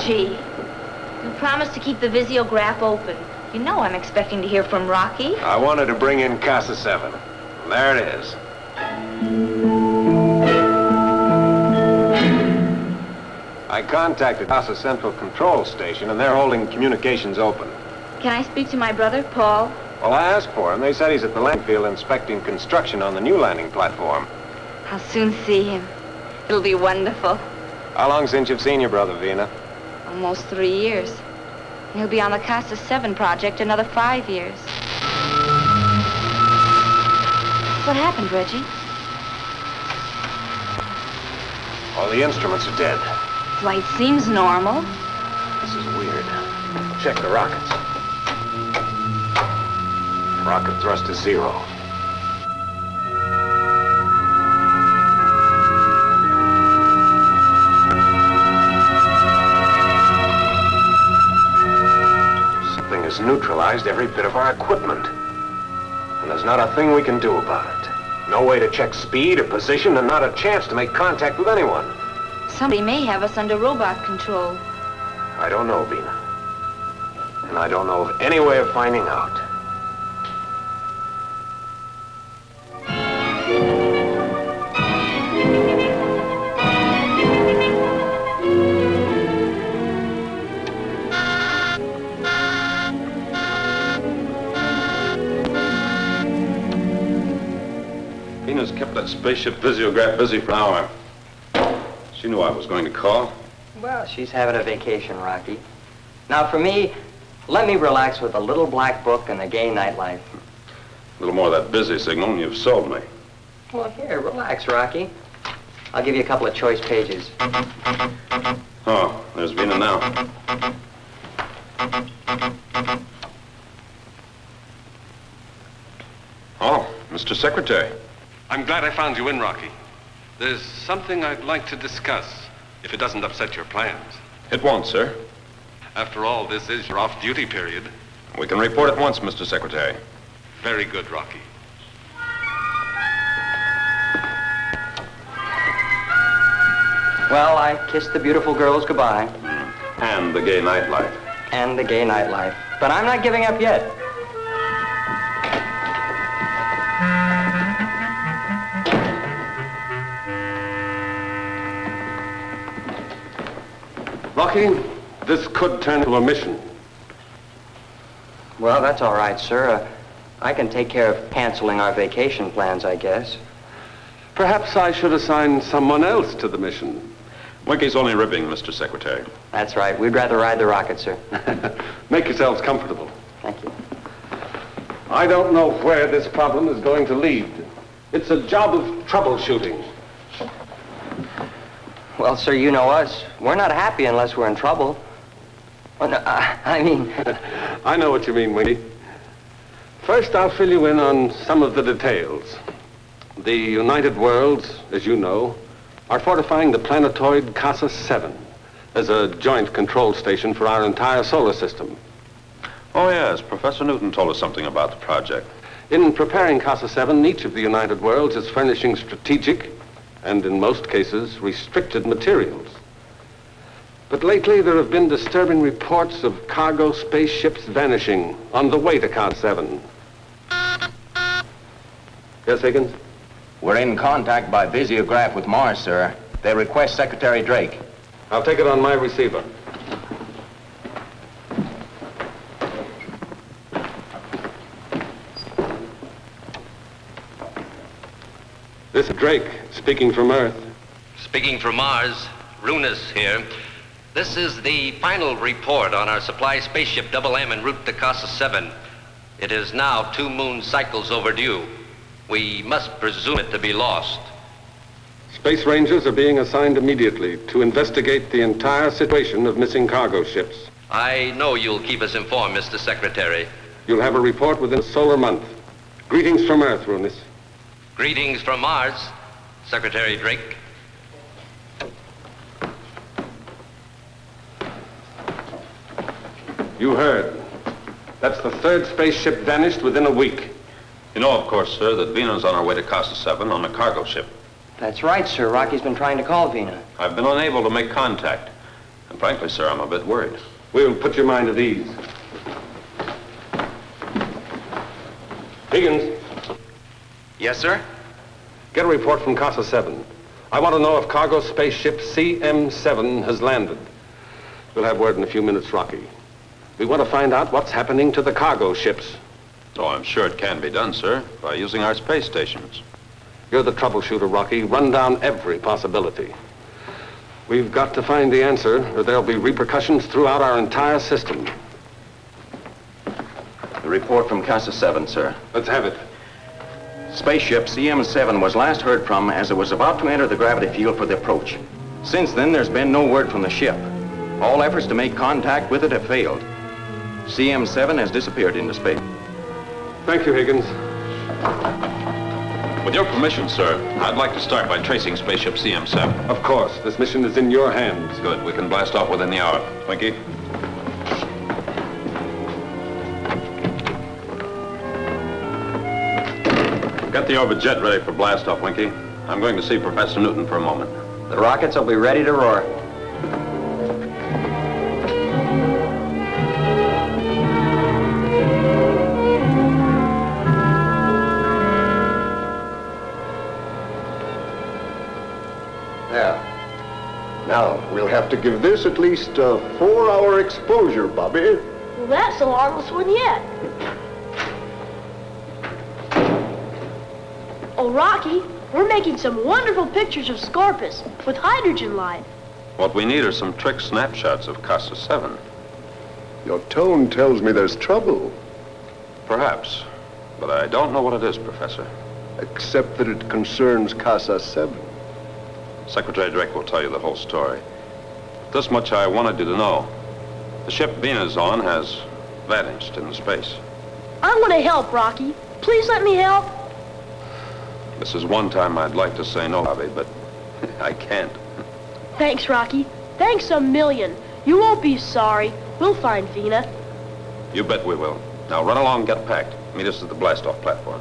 Reggie, you promised to keep the visiograph open. You know I'm expecting to hear from Rocky. I wanted to bring in Casa 7. There it is. I contacted Casa Central Control Station, and they're holding communications open. Can I speak to my brother, Paul? Well, I asked for him. They said he's at the landing field inspecting construction on the new landing platform. I'll soon see him. It'll be wonderful. How long since you've seen your brother, Vina? Almost 3 years. And he'll be on the Casa 7 project another 5 years. What happened, Reggie? All the instruments are dead. Flight seems normal. This is weird. Check the rockets. Rocket thrust is 0. Something has neutralized every bit of our equipment. And there's not a thing we can do about it. No way to check speed or position, and not a chance to make contact with anyone. Somebody may have us under robot control. I don't know, Vina. And I don't know of any way of finding out. Vina's kept that spaceship visiograph busy for an hour. She knew I was going to call. Well, she's having a vacation, Rocky. Now, for me, let me relax with a little black book and a gay nightlife. A little more of that busy signal and you've sold me. Well, here, relax, Rocky. I'll give you a couple of choice pages. Oh, there's Vina now. Oh, Mr. Secretary. I'm glad I found you in, Rocky. There's something I'd like to discuss, if it doesn't upset your plans. It won't, sir. After all, this is your off-duty period. We can report at once, Mr. Secretary. Very good, Rocky. Well, I kissed the beautiful girls goodbye. And the gay nightlife. And the gay nightlife. But I'm not giving up yet. Rocky, this could turn into a mission. Well, that's all right, sir. I can take care of canceling our vacation plans, I guess. Perhaps I should assign someone else to the mission. Winky's only ribbing, Mr. Secretary. That's right. We'd rather ride the rocket, sir. Make yourselves comfortable. Thank you. I don't know where this problem is going to lead. It's a job of troubleshooting. Well, sir, you know us. We're not happy unless we're in trouble. Well, no, I mean... I know what you mean, Winky. First, I'll fill you in on some of the details. The United Worlds, as you know, are fortifying the planetoid Casa 7 as a joint control station for our entire solar system. Oh, yes. Professor Newton told us something about the project. In preparing Casa 7, each of the United Worlds is furnishing strategic and, in most cases, restricted materials. But lately, there have been disturbing reports of cargo spaceships vanishing on the way to Casa 7. Yes, Higgins? We're in contact by visiograph with Mars, sir. They request Secretary Drake. I'll take it on my receiver. This is Drake, speaking from Earth. Speaking from Mars, Runus here. This is the final report on our supply spaceship Double M en route to Casa 7. It is now 2 moon cycles overdue. We must presume it to be lost. Space Rangers are being assigned immediately to investigate the entire situation of missing cargo ships. I know you'll keep us informed, Mr. Secretary. You'll have a report within a solar month. Greetings from Earth, Runus. Greetings from Mars, Secretary Drake. You heard. That's the 3rd spaceship vanished within a week. You know, of course, sir, that Vina's on her way to Casa 7 on a cargo ship. That's right, sir. Rocky's been trying to call Vina. I've been unable to make contact. And frankly, sir, I'm a bit worried. We'll put your mind at ease. Higgins, Yes, sir? get a report from Casa 7. I want to know if cargo spaceship CM7 has landed. We'll have word in a few minutes, Rocky. We want to find out what's happening to the cargo ships. Oh, I'm sure it can be done, sir, by using our space stations. You're the troubleshooter, Rocky. Run down every possibility. We've got to find the answer, or there'll be repercussions throughout our entire system. The report from Casa 7, sir. Let's have it. Spaceship CM7 was last heard from as it was about to enter the gravity field for the approach. Since then, there's been no word from the ship. All efforts to make contact with it have failed. CM7 has disappeared into space. Thank you, Higgins. With your permission, sir, I'd like to start by tracing spaceship CM7. Of course. This mission is in your hands. Good. We can blast off within the hour. Winky? Get the orbit jet ready for blast off, Winky. I'm going to see Professor Newton for a moment. The rockets will be ready to roar. There. Now, we'll have to give this at least a 4-hour exposure, Bobby. Well, that's the longest one yet. Oh, Rocky, we're making some wonderful pictures of Scorpus with hydrogen light. What we need are some trick snapshots of Casa 7. Your tone tells me there's trouble, Perhaps. But I don't know what it is, Professor. except that it concerns Casa 7. Secretary Drake will tell you the whole story. This much I wanted you to know. The ship Venus on has vanished into space. I want to help, Rocky. Please let me help. This is one time I'd like to say no, Bobby, but I can't. Thanks, Rocky. Thanks a million. You won't be sorry. We'll find Vina. You bet we will. Now run along and get packed. Meet us at the blast-off platform.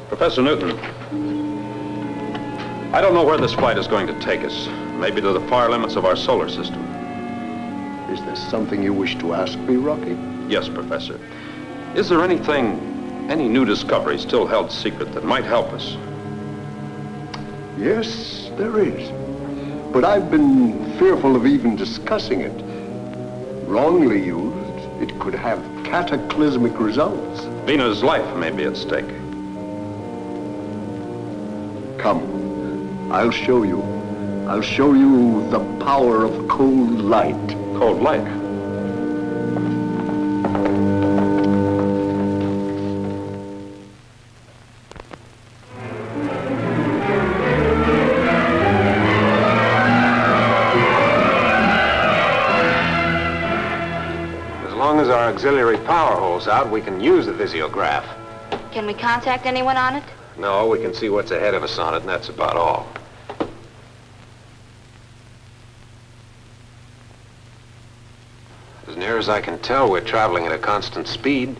Professor Newton, I don't know where this flight is going to take us. Maybe to the far limits of our solar system. Is there something you wish to ask me, Rocky? Yes, Professor. Is there anything, any new discovery still held secret that might help us? Yes, there is. But I've been fearful of even discussing it. Wrongly used, it could have cataclysmic results. Vina's life may be at stake. Come, I'll show you. I'll show you the power of cold light. Cold light? As long as our auxiliary power holds out, we can use the visiograph. Can we contact anyone on it? No, we can see what's ahead of us on it, and that's about all. As near as I can tell, we're traveling at a constant speed.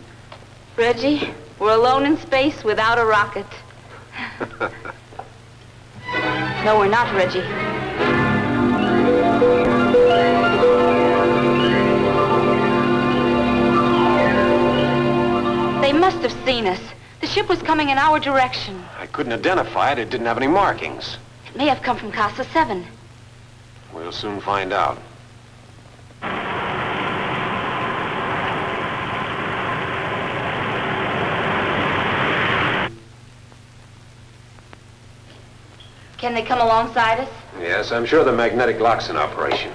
Reggie, we're alone in space without a rocket. No, we're not, Reggie. They must have seen us. The ship was coming in our direction. I couldn't identify it. It didn't have any markings. It may have come from Casa 7. We'll soon find out. Can they come alongside us? Yes, I'm sure the magnetic lock's in operation.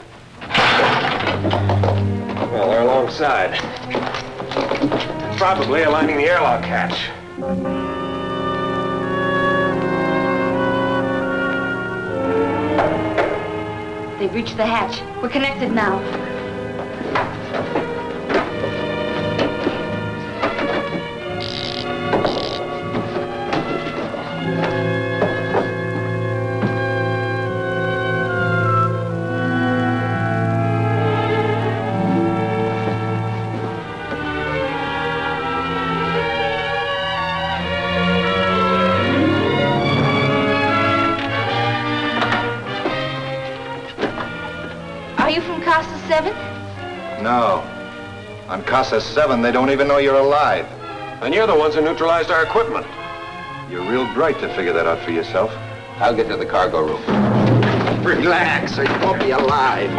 Well, they're alongside. Probably aligning the airlock hatch. They've reached the hatch. We're connected now. you from Casa 7? No. On Casa 7, they don't even know you're alive. And you're the ones who neutralized our equipment. You're real bright to figure that out for yourself. I'll get to the cargo room. Relax, or you won't be alive.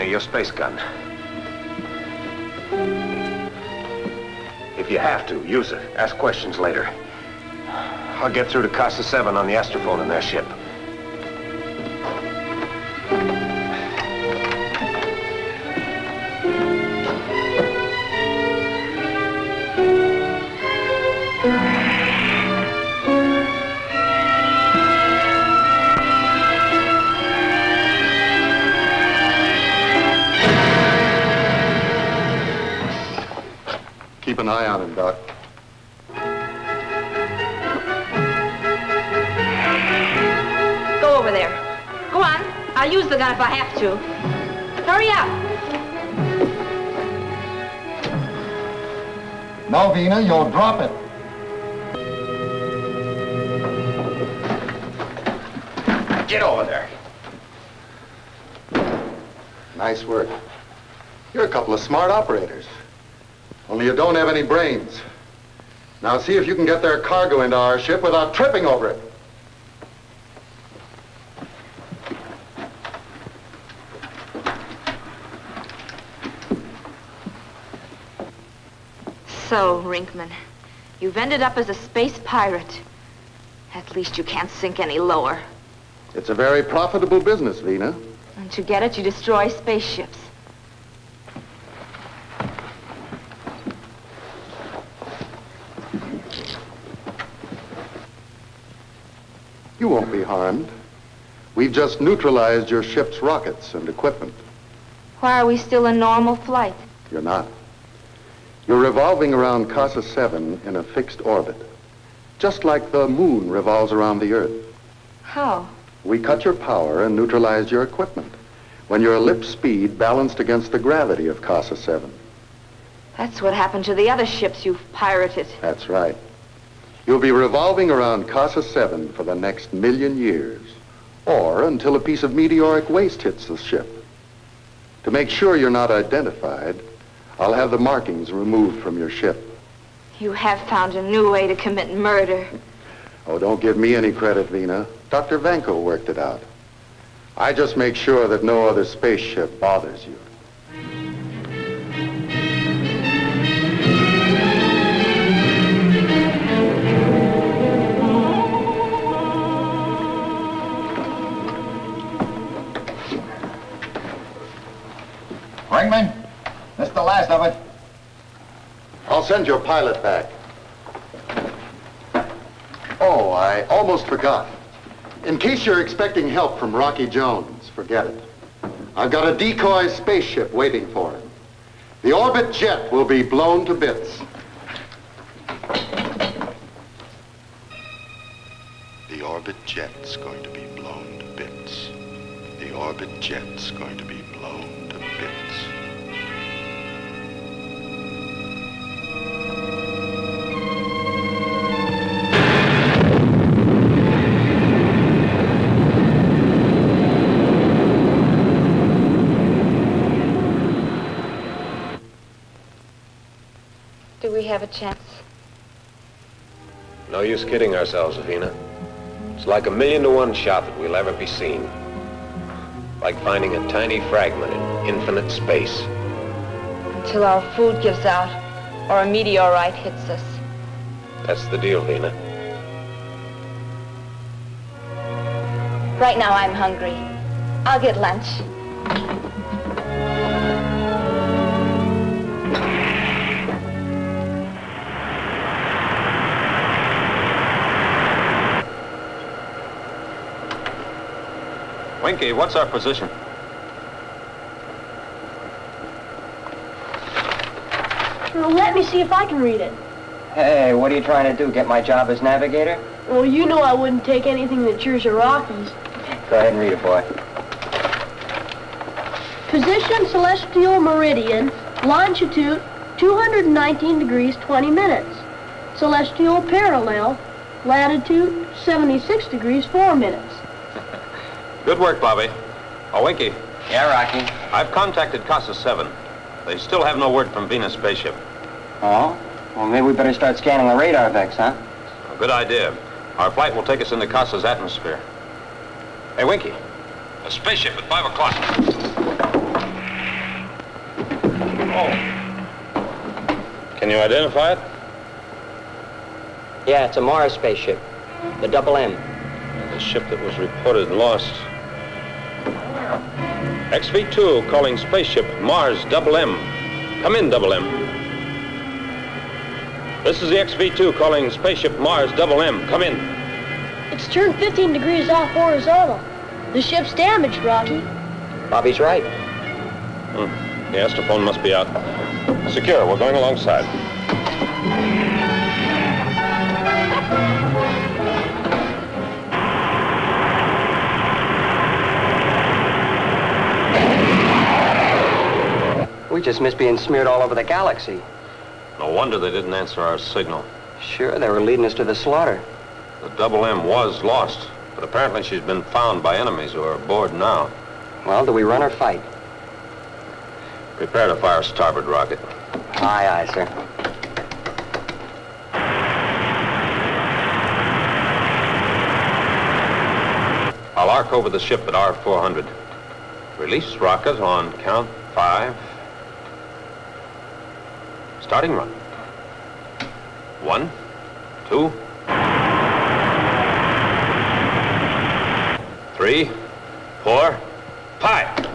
Your space gun. If you have to, use it. Ask questions later. I'll get through to Casa 7 on the astrophone in their ship. Keep an eye on him, Doc. Go over there. Go on. I'll use the gun if I have to. Hurry up. No, Vina, you'll drop it. Get over there. Nice work. You're a couple of smart operators. Only you don't have any brains. Now see if you can get their cargo into our ship without tripping over it. So, Rinkman, you've ended up as a space pirate. At least you can't sink any lower. It's a very profitable business, Vina. And to get it, you destroy spaceships. You won't be harmed. We've just neutralized your ship's rockets and equipment. Why are we still in normal flight? You're not. You're revolving around Casa 7 in a fixed orbit, just like the moon revolves around the Earth. How? We cut your power and neutralized your equipment when your ellipse speed balanced against the gravity of Casa 7. That's what happened to the other ships you've pirated. That's right. You'll be revolving around Casa 7 for the next 1,000,000 years, or until a piece of meteoric waste hits the ship. To make sure you're not identified, I'll have the markings removed from your ship. You have found a new way to commit murder. Oh, don't give me any credit, Vina. Dr. Vanko worked it out. I just make sure that no other spaceship bothers you. Ringman, this is the last of it. I'll send your pilot back. Oh, I almost forgot. In case you're expecting help from Rocky Jones, forget it. I've got a decoy spaceship waiting for him. The orbit jet will be blown to bits. The orbit jet's going to be blown to bits. The orbit jet's going to be blown to bits. Do we have a chance? No use kidding ourselves, Vina. It's like a 1,000,000 to 1 shot that we'll ever be seen. Like finding a tiny fragment in infinite space. Until our food gives out or a meteorite hits us. That's the deal, Lena. Right now I'm hungry. I'll get lunch. Winky, what's our position? Well, let me see if I can read it. Hey, what are you trying to do? Get my job as navigator? Well, you know I wouldn't take anything that yours or Rocky's. Go ahead and read it, boy. Position celestial meridian, longitude 219 degrees 20 minutes. Celestial parallel, latitude 76 degrees 4 minutes. Good work, Bobby. Oh, Winky. Yeah, Rocky. I've contacted Casa 7. They still have no word from Venus spaceship. Oh? Well, maybe we better start scanning the radar vex, huh? A good idea. Our flight will take us into Casa's atmosphere. Hey, Winky. A spaceship at 5 o'clock. Oh. Can you identify it? Yeah, it's a Mars spaceship. The Double M. The ship that was reported lost. XV-2 calling spaceship Mars Double M. Come in, Double M. This is the XV-2 calling spaceship Mars Double M. Come in. It's turned 15 degrees off horizontal. The ship's damaged, Rocky. Bobby's right. The astrophone must be out. Secure, we're going alongside. We just missed being smeared all over the galaxy. No wonder they didn't answer our signal. Sure, they were leading us to the slaughter. The Double M was lost, but apparently she's been found by enemies who are aboard now. Well, do we run or fight? Prepare to fire starboard rocket. Aye, aye, sir. I'll arc over the ship at R400. Release rocket on count 5. Starting run. 1, 2, 3, 4, 5.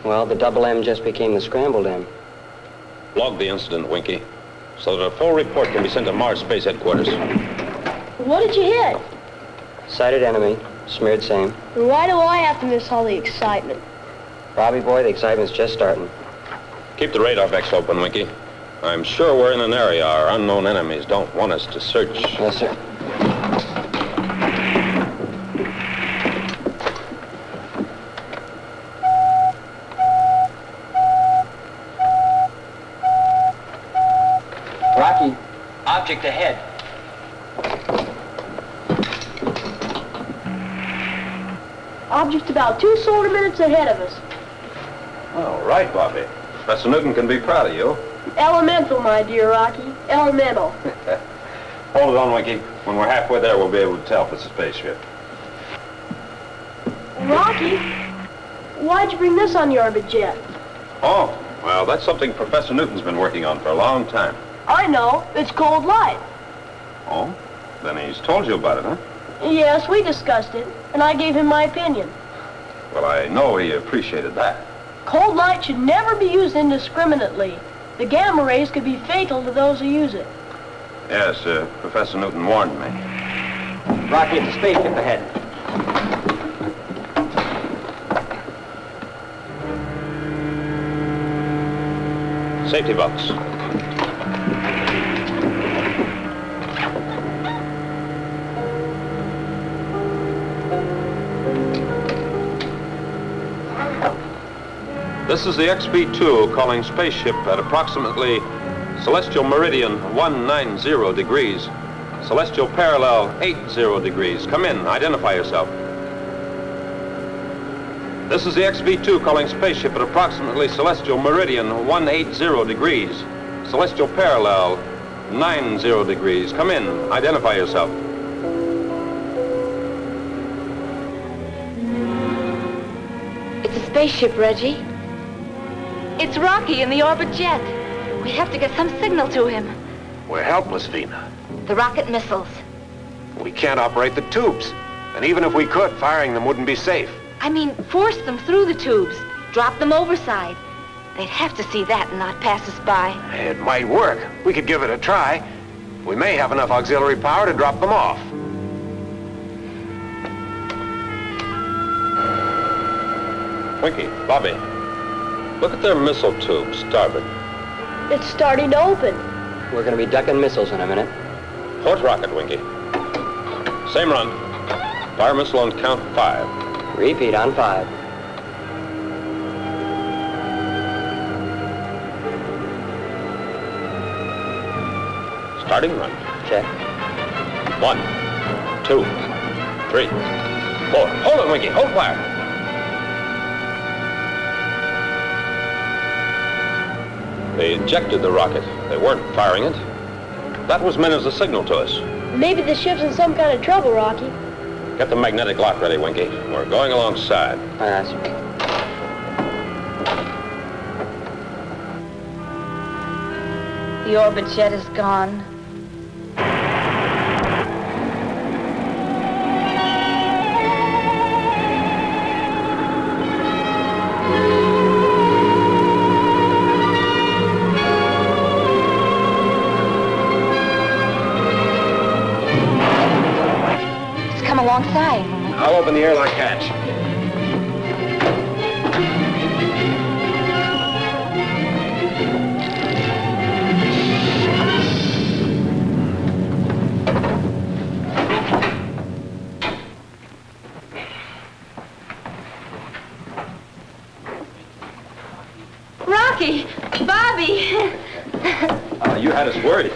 Well, the Double M just became the Scrambled M. Log the incident, Winky, so that a full report can be sent to Mars Space Headquarters. What did you hit? Sighted enemy, smeared same. And why do I have to miss all the excitement? Bobby boy, the excitement's just starting. Keep the radar vex open, Winky. I'm sure we're in an area our unknown enemies don't want us to search. Yes, sir. Rocky, object ahead. Object about 2 solar minutes ahead of us. All right, Bobby. Professor Newton can be proud of you. Elemental, my dear Rocky. Elemental. Hold it on, Winky. When we're halfway there, we'll be able to tell if it's a spaceship. Rocky, why'd you bring this on the orbit jet? Oh, well, that's something Professor Newton's been working on for a long time. I know. It's cold light. Oh? Then he's told you about it, huh? Yes, we discussed it, and I gave him my opinion. Well, I know he appreciated that. Cold light should never be used indiscriminately. The gamma rays could be fatal to those who use it. Yes, Professor Newton warned me. Rocky, it's a spaceship ahead. Safety belts. This is the XV-2 calling spaceship at approximately celestial meridian 190 degrees, celestial parallel 80 degrees. Come in, identify yourself. This is the XV-2 calling spaceship at approximately celestial meridian 180 degrees, celestial parallel 90 degrees. Come in. Identify yourself. It's a spaceship, Reggie. It's Rocky in the orbit jet. We have to get some signal to him. We're helpless, Vina. The rocket missiles. We can't operate the tubes. And even if we could, firing them wouldn't be safe. I mean, force them through the tubes. Drop them overside. They'd have to see that and not pass us by. It might work. We could give it a try. We may have enough auxiliary power to drop them off. Winky, Bobby, look at their missile tube, starboard. It's starting to open. We're going to be ducking missiles in a minute. Port rocket, Winky. Same run. Fire missile on count 5. Repeat on 5. Starting run. Check. 1, 2, 3, 4. Hold it, Winky. Hold fire. They ejected the rocket. They weren't firing it. That was meant as a signal to us. Maybe the ship's in some kind of trouble, Rocky. Get the magnetic lock ready, Winky. We're going alongside. Yes. The orbit jet is gone. Alongside. I'll open the airlock hatch. Rocky! Bobby! You had us worried.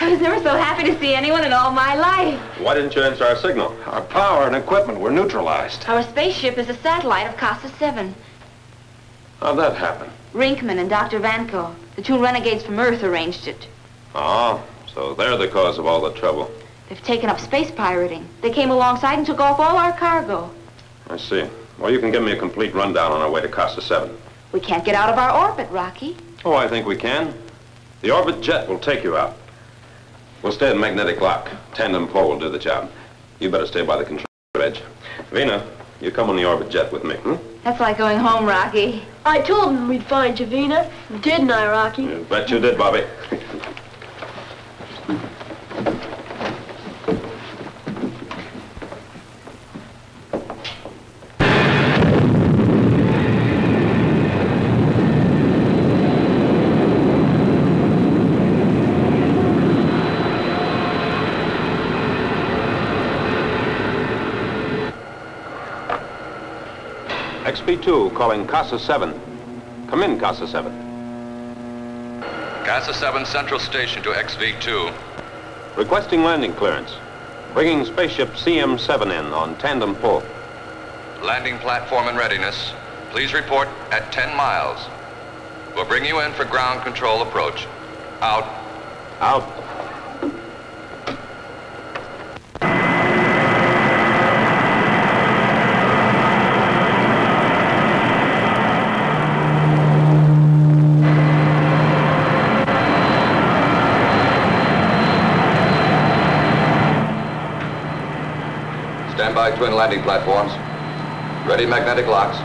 I was never so happy to see anyone in all my life. Why didn't you answer our signal? Our power and equipment were neutralized. Our spaceship is a satellite of Casa 7. How'd that happen? Rinkman and Dr. Vanko, the two renegades from Earth, arranged it. Oh, so they're the cause of all the trouble. They've taken up space pirating. They came alongside and took off all our cargo. I see. Well, you can give me a complete rundown on our way to Casa 7. We can't get out of our orbit, Rocky. Oh, I think we can. The orbit jet will take you out. We'll stay at magnetic lock. Tandem pole will do the job. You better stay by the control edge. Vina, you come on the orbit jet with me, That's like going home, Rocky. I told him we'd find Javina. Didn't I, Rocky? You bet you did, Bobby. XB2 calling Casa 7. Come in, Casa 7. Casa 7 Central Station to XV2. Requesting landing clearance. Bringing spaceship CM7 in on tandem pull. Landing platform in readiness. Please report at 10 miles. We'll bring you in for ground control approach. Out. Out. Stand by twin landing platforms. Ready magnetic locks.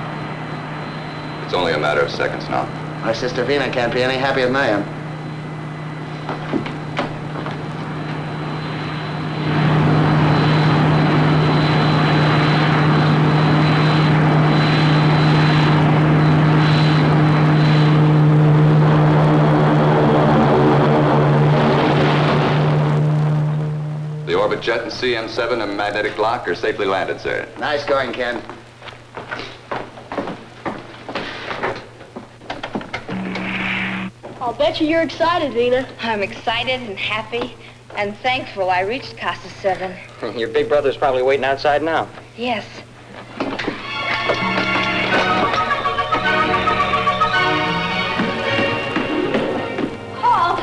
It's only a matter of seconds now. My sister Vina can't be any happier than I am. The orbit jet and CM7 and magnetic lock are safely landed, sir. Nice going, Ken. I'll bet you're excited, Vina. I'm excited and happy and thankful I reached Casa 7. Your big brother's probably waiting outside now. Yes. Halt!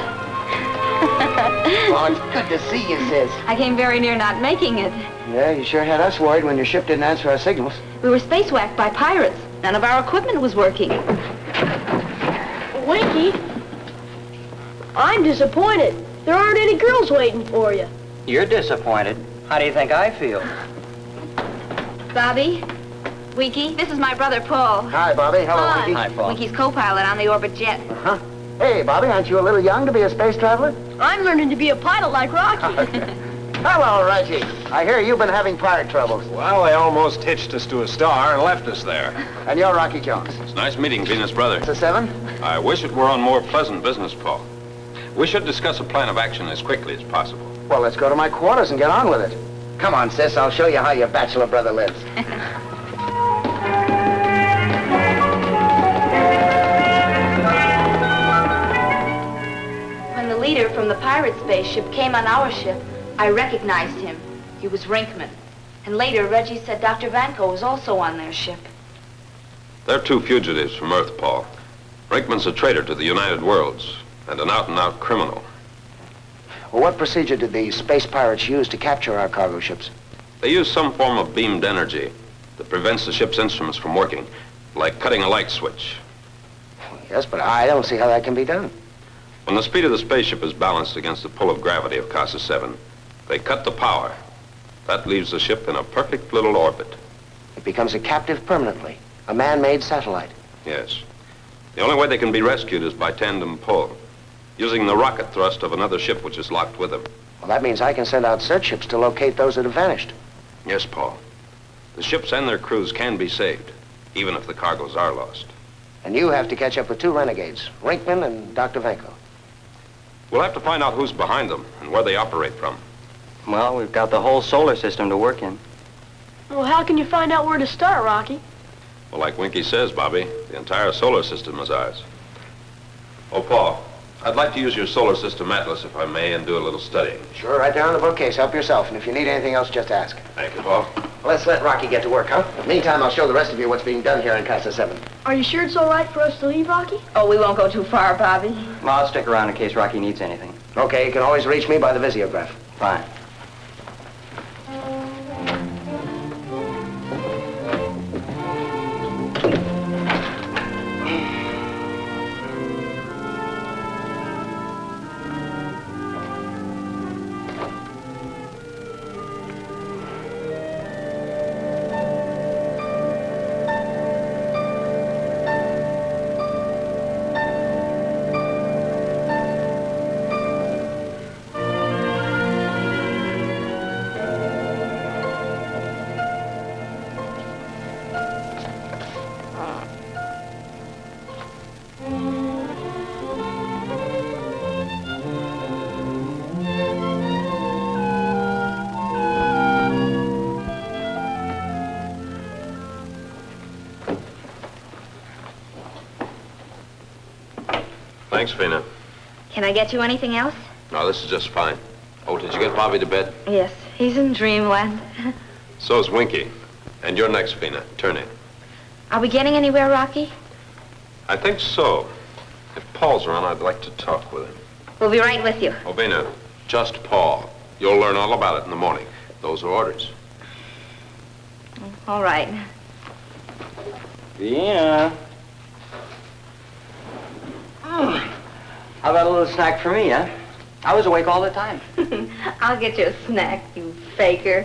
Oh, it's good to see you, sis. I came very near not making it. Yeah, you sure had us worried when your ship didn't answer our signals. We were spacewhacked by pirates. None of our equipment was working. Winky, I'm disappointed. There aren't any girls waiting for you. You're disappointed. How do you think I feel? Bobby, Winky, this is my brother Paul. Hi, Bobby. Hello, Paul. Winky. Hi, Paul. Winky's co-pilot on the Orbit Jet. Uh-huh. Hey, Bobby, aren't you a little young to be a space traveler? I'm learning to be a pilot like Rocky. Hello, Reggie. I hear you've been having pirate troubles. Well, they almost hitched us to a star and left us there. And you're Rocky Jones. It's nice meeting Venus, brother. It's a 7? I wish it were on more pleasant business, Paul. We should discuss a plan of action as quickly as possible. Well, let's go to my quarters and get on with it. Come on, sis. I'll show you how your bachelor brother lives. When the leader from the pirate spaceship came on our ship, I recognized him. He was Rinkman. And later, Reggie said Dr. Vanko was also on their ship. They're two fugitives from Earth, Paul. Brinkman's a traitor to the United Worlds and an out-and-out criminal. Well, what procedure did the space pirates use to capture our cargo ships? They use some form of beamed energy that prevents the ship's instruments from working, like cutting a light switch. Yes, but I don't see how that can be done. When the speed of the spaceship is balanced against the pull of gravity of Casa 7, they cut the power. That leaves the ship in a perfect little orbit. It becomes a captive permanently, a man-made satellite. Yes. The only way they can be rescued is by tandem pull, using the rocket thrust of another ship which is locked with them. Well, that means I can send out search ships to locate those that have vanished. Yes, Paul. The ships and their crews can be saved, even if the cargoes are lost. And you have to catch up with 2 renegades, Rinkman and Dr. Vanko. We'll have to find out who's behind them and where they operate from. Well, we've got the whole solar system to work in. Well, how can you find out where to start, Rocky? Well, like Winky says, Bobby, the entire solar system is ours. Oh, Paul, I'd like to use your solar system atlas, if I may, and do a little studying. Sure, right there on the bookcase. Help yourself. And if you need anything else, just ask. Thank you, Paul. Let's let Rocky get to work, huh? Meantime, I'll show the rest of you what's being done here in Casa 7. Are you sure it's all right for us to leave, Rocky? Oh, we won't go too far, Bobby. Well, I'll stick around in case Rocky needs anything. Okay, you can always reach me by the visiograph. Fine. Thanks, Vina. Can I get you anything else? No, this is just fine. Oh, did you get Bobby to bed? Yes, he's in dreamland. So's Winky. And you're next, Vina. Turn in. Are we getting anywhere, Rocky? I think so. If Paul's around, I'd like to talk with him. We'll be right with you. Oh, Vina, just Paul. You'll learn all about it in the morning. Those are orders. All right. Yeah. How about a little snack for me, huh? I was awake all the time. I'll get you a snack, you faker.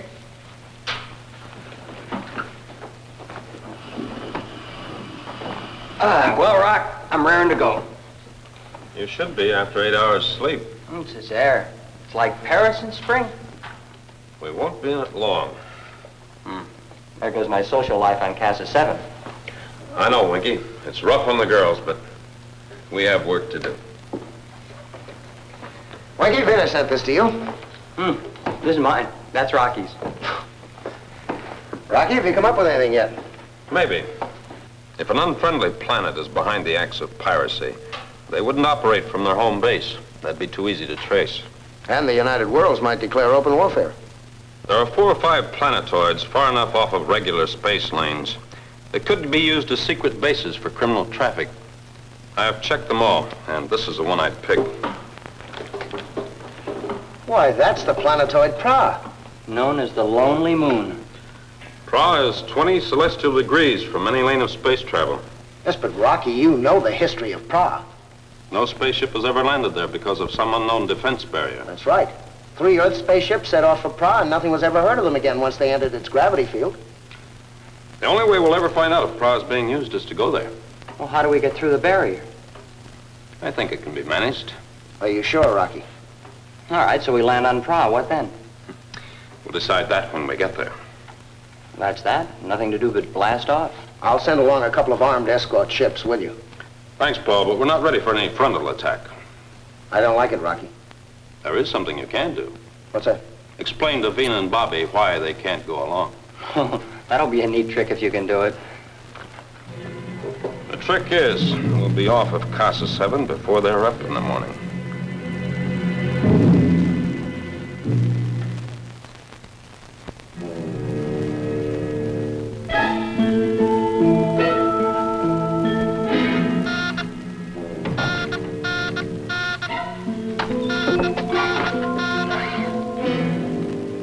Well, Rock, I'm raring to go. You should be after 8 hours sleep. It's this air. It's like Paris in spring. We won't be in it long. There goes my social life on Casa 7. I know, Winky. It's rough on the girls, but we have work to do. Winky, Vina sent this to you. This is mine. That's Rocky's. Rocky, have you come up with anything yet? Maybe. If an unfriendly planet is behind the acts of piracy, they wouldn't operate from their home base. That'd be too easy to trace. And the United Worlds might declare open warfare. There are 4 or 5 planetoids far enough off of regular space lanes that could be used as secret bases for criminal traffic. I have checked them all, and this is the one I'd pick. Why, that's the planetoid Pra. Known as the Lonely Moon. Pra is 20 celestial degrees from any lane of space travel. Yes, but Rocky, you know the history of Pra. No spaceship has ever landed there because of some unknown defense barrier. That's right. 3 Earth spaceships set off for Pra, and nothing was ever heard of them again once they entered its gravity field. The only way we'll ever find out if Pra is being used is to go there. Well, how do we get through the barrier? I think it can be managed. Are you sure, Rocky? All right, so we land on Pra. What then? We'll decide that when we get there. That's that. Nothing to do but blast off. I'll send along a couple of armed escort ships, will you? Thanks, Paul, but we're not ready for any frontal attack. I don't like it, Rocky. There is something you can do. What's that? Explain to Vina and Bobby why they can't go along. That'll be a neat trick if you can do it. The trick is, we'll be off of Casa 7 before they're up in the morning.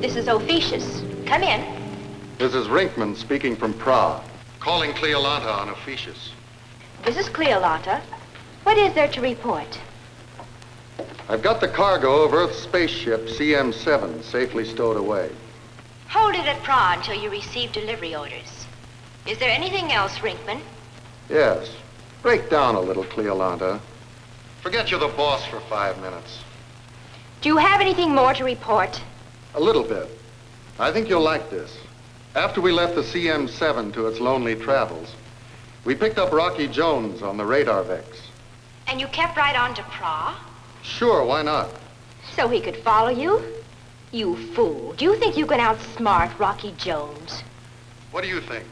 This is Ophiuchus. Come in. This is Rinkman speaking from Pra. Calling Cleolanta on Ophiuchus. This is Cleolanta. What is there to report? I've got the cargo of Earth's spaceship CM7 safely stowed away. Hold it at Pra until you receive delivery orders. Is there anything else, Rinkman? Yes. Break down a little, Cleolanta. Forget you're the boss for 5 minutes. Do you have anything more to report? A little bit. I think you'll like this. After we left the CM7 to its lonely travels, we picked up Rocky Jones on the radar vex. And you kept right on to Pra? Sure, why not? So he could follow you? You fool. Do you think you can outsmart Rocky Jones? What do you think?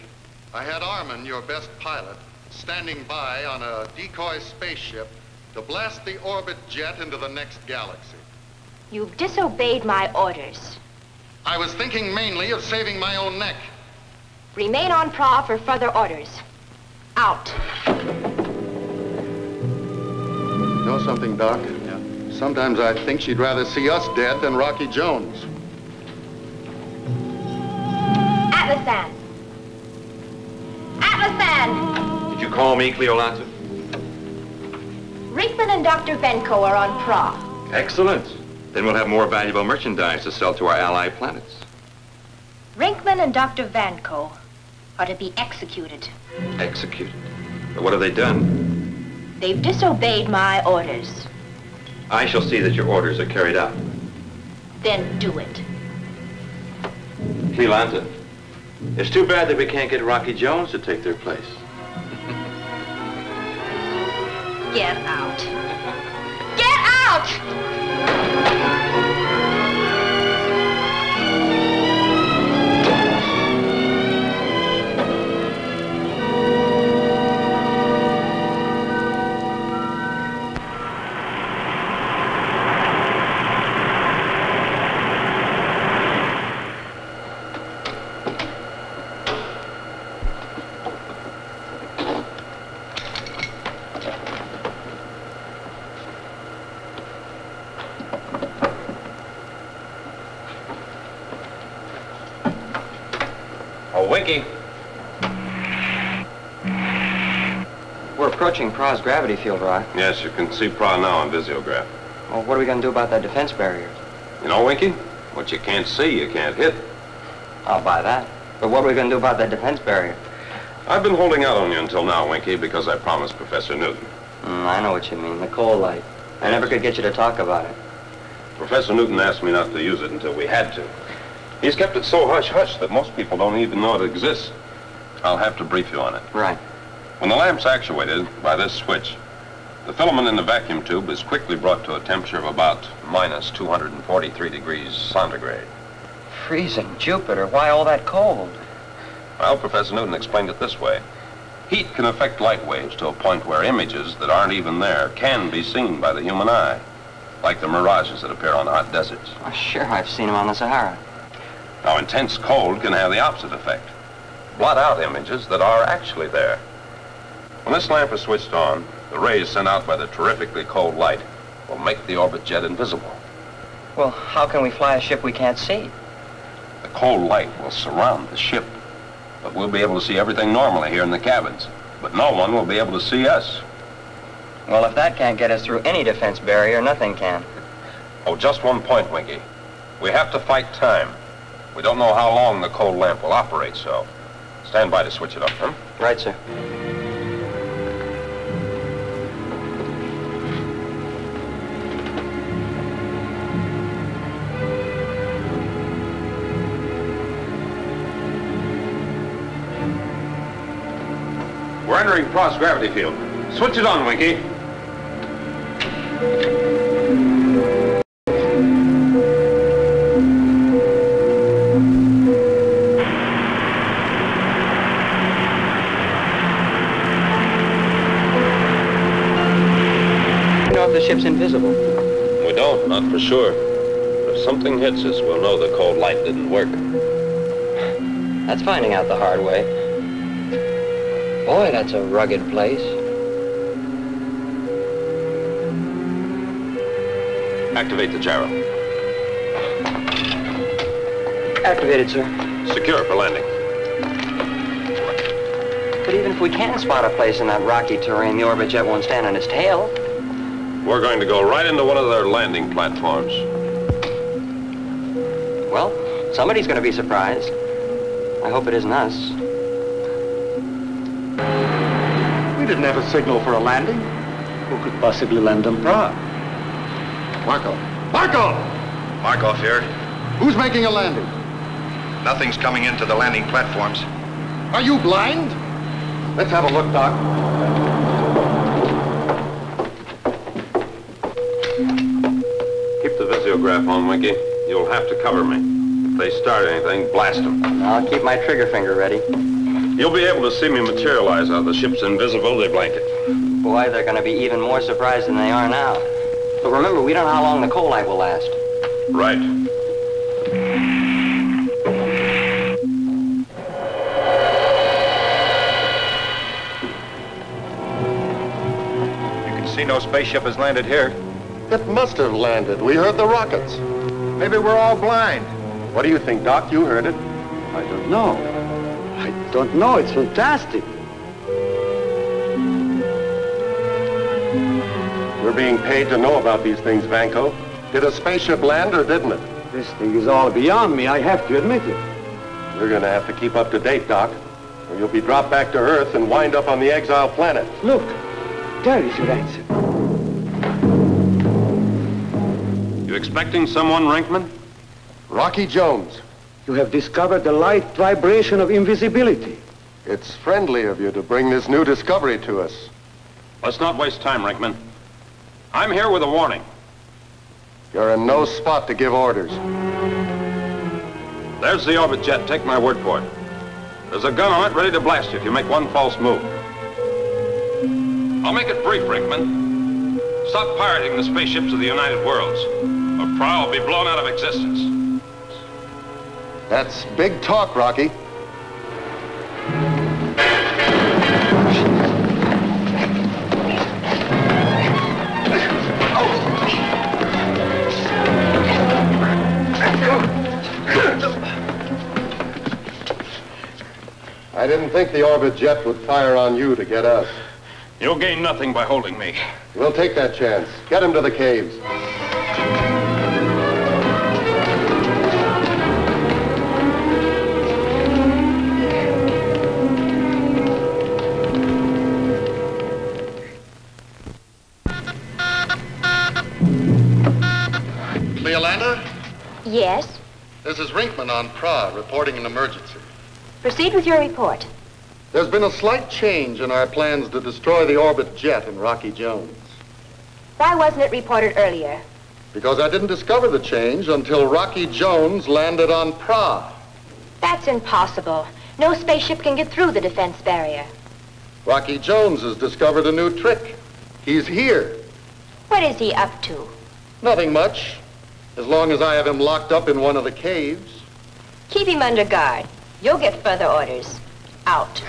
I had Armin, your best pilot, standing by on a decoy spaceship to blast the orbit jet into the next galaxy. You've disobeyed my orders. I was thinking mainly of saving my own neck. Remain on Pra for further orders. Out. Know something, Doc? Yeah. Sometimes I think she'd rather see us dead than Rocky Jones. Atlasan! Atlasan! Did you call me, Cleolanta? Rinkman and Dr. Venko are on Pra. Excellent. Then we'll have more valuable merchandise to sell to our ally planets. Rinkman and Dr. Vanko are to be executed. Executed? But what have they done? They've disobeyed my orders. I shall see that your orders are carried out. Then do it. Cleolanta, it's too bad that we can't get Rocky Jones to take their place. Get out. Get out! Winky. We're approaching Pra's gravity field, Rock. Yes, you can see Pra now on visiograph. Well, what are we going to do about that defense barrier? You know, Winky, what you can't see, you can't hit. I'll buy that. But what are we going to do about that defense barrier? I've been holding out on you until now, Winky, because I promised Professor Newton. I know what you mean, the coal light. I never could get you to talk about it. Professor Newton asked me not to use it until we had to. He's kept it so hush-hush that most people don't even know it exists. I'll have to brief you on it. Right. When the lamp's actuated by this switch, the filament in the vacuum tube is quickly brought to a temperature of about minus 243 degrees centigrade. Freezing Jupiter, why all that cold? Well, Professor Newton explained it this way. Heat can affect light waves to a point where images that aren't even there can be seen by the human eye, like the mirages that appear on hot deserts. Oh, sure, I've seen them on the Sahara. Now, intense cold can have the opposite effect. Blot out images that are actually there. When this lamp is switched on, the rays sent out by the terrifically cold light will make the orbit jet invisible. Well, how can we fly a ship we can't see? The cold light will surround the ship, but we'll be able to see everything normally here in the cabins. But no one will be able to see us. Well, if that can't get us through any defense barrier, nothing can. Oh, just one point, Winky. We have to fight time. We don't know how long the cold lamp will operate, so stand by to switch it up, huh? Right, sir. We're entering cross-gravity field. Switch it on, Winky. You know if the ship's invisible? We don't, not for sure. But if something hits us, we'll know the cold light didn't work. That's finding out the hard way. Boy, that's a rugged place. Activate the gyro. Activated, sir. Secure for landing. But even if we can spot a place in that rocky terrain, the orbit jet won't stand on its tail. We're going to go right into one of their landing platforms. Well, somebody's going to be surprised. I hope it isn't us. We didn't have a signal for a landing. Who could possibly land on Prague? Markov! Markov! Markov here. Who's making a landing? Nothing's coming into the landing platforms. Are you blind? Let's have a look, Doc. Keep the visiograph on, Winky. You'll have to cover me. If they start anything, blast them. I'll keep my trigger finger ready. You'll be able to see me materialize out of the ship's invisibility blanket. Boy, they're going to be even more surprised than they are now. But remember, we don't know how long the cold light will last. Right. You can see no spaceship has landed here. It must have landed. We heard the rockets. Maybe we're all blind. What do you think, Doc? You heard it. I don't know. I don't know. It's fantastic. We're being paid to know about these things, Vanko. Did a spaceship land or didn't it? This thing is all beyond me. I have to admit it. You're going to have to keep up to date, Doc, or you'll be dropped back to Earth and wind up on the exile planet. Look, there is your answer. You expecting someone, Rinkman? Rocky Jones. You have discovered the light vibration of invisibility. It's friendly of you to bring this new discovery to us. Let's not waste time, Rinkman. I'm here with a warning. You're in no spot to give orders. There's the orbit jet. Take my word for it. There's a gun on it ready to blast you if you make one false move. I'll make it brief, Rinkman. Stop pirating the spaceships of the United Worlds, or Prowl will be blown out of existence. That's big talk, Rocky. I didn't think the orbit jet would fire on you to get us. You'll gain nothing by holding me. We'll take that chance. Get him to the caves. Cleolanda? Yes? This is Rinkman on Prague, reporting an emergency. Proceed with your report. There's been a slight change in our plans to destroy the orbit jet in Rocky Jones. Why wasn't it reported earlier? Because I didn't discover the change until Rocky Jones landed on Prague. That's impossible. No spaceship can get through the defense barrier. Rocky Jones has discovered a new trick. He's here. What is he up to? Nothing much, as long as I have him locked up in one of the caves. Keep him under guard. You'll get further orders. Out.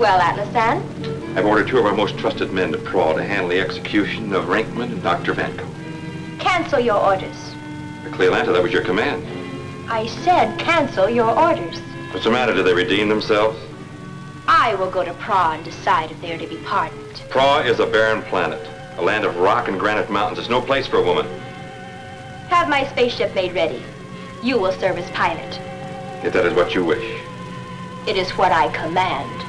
Well, Atlasan? I've ordered 2 of our most trusted men to Praw to handle the execution of Rinkman and Dr. Vanko. Cancel your orders. Cleolanta, that was your command. I said cancel your orders. What's the matter? Did they redeem themselves? I will go to Praw and decide if they are to be pardoned. Praw is a barren planet, a land of rock and granite mountains. It's no place for a woman. Have my spaceship made ready. You will serve as pilot. If that is what you wish. It is what I command.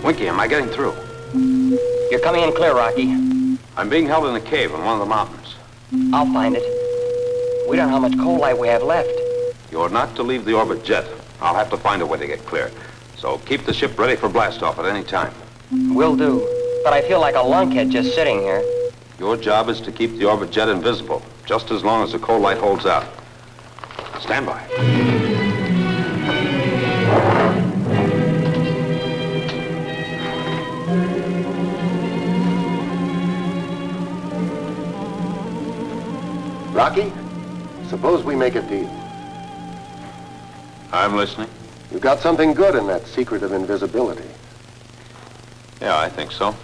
Winky, am I getting through? You're coming in clear, Rocky. I'm being held in a cave in one of the mountains. I'll find it. We don't know how much coal light we have left. You're not to leave the orbit jet. I'll have to find a way to get clear. So keep the ship ready for blast-off at any time. Will do. But I feel like a lunkhead just sitting here. Your job is to keep the orbit jet invisible, just as long as the coal light holds out. Stand by. Rocky, suppose we make a deal. I'm listening. You got something good in that secret of invisibility. Yeah, I think so.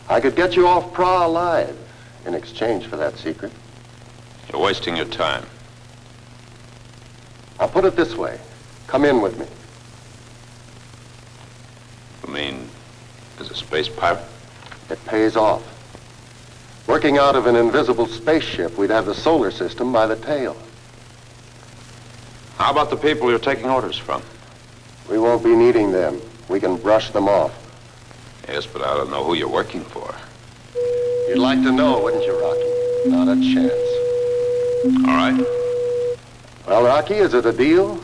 I could get you off Praw alive in exchange for that secret. You're wasting your time. I'll put it this way. Come in with me. You mean as a space pirate? It pays off. Working out of an invisible spaceship, we'd have the solar system by the tail. How about the people you're taking orders from? We won't be needing them. We can brush them off. Yes, but I don't know who you're working for. You'd like to know, wouldn't you, Rocky? Not a chance. All right. Well, Rocky, is it a deal?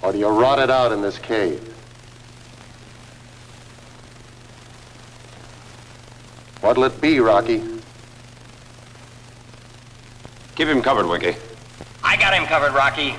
Or do you rot it out in this cave? What'll it be, Rocky? Keep him covered, Winky. I got him covered, Rocky.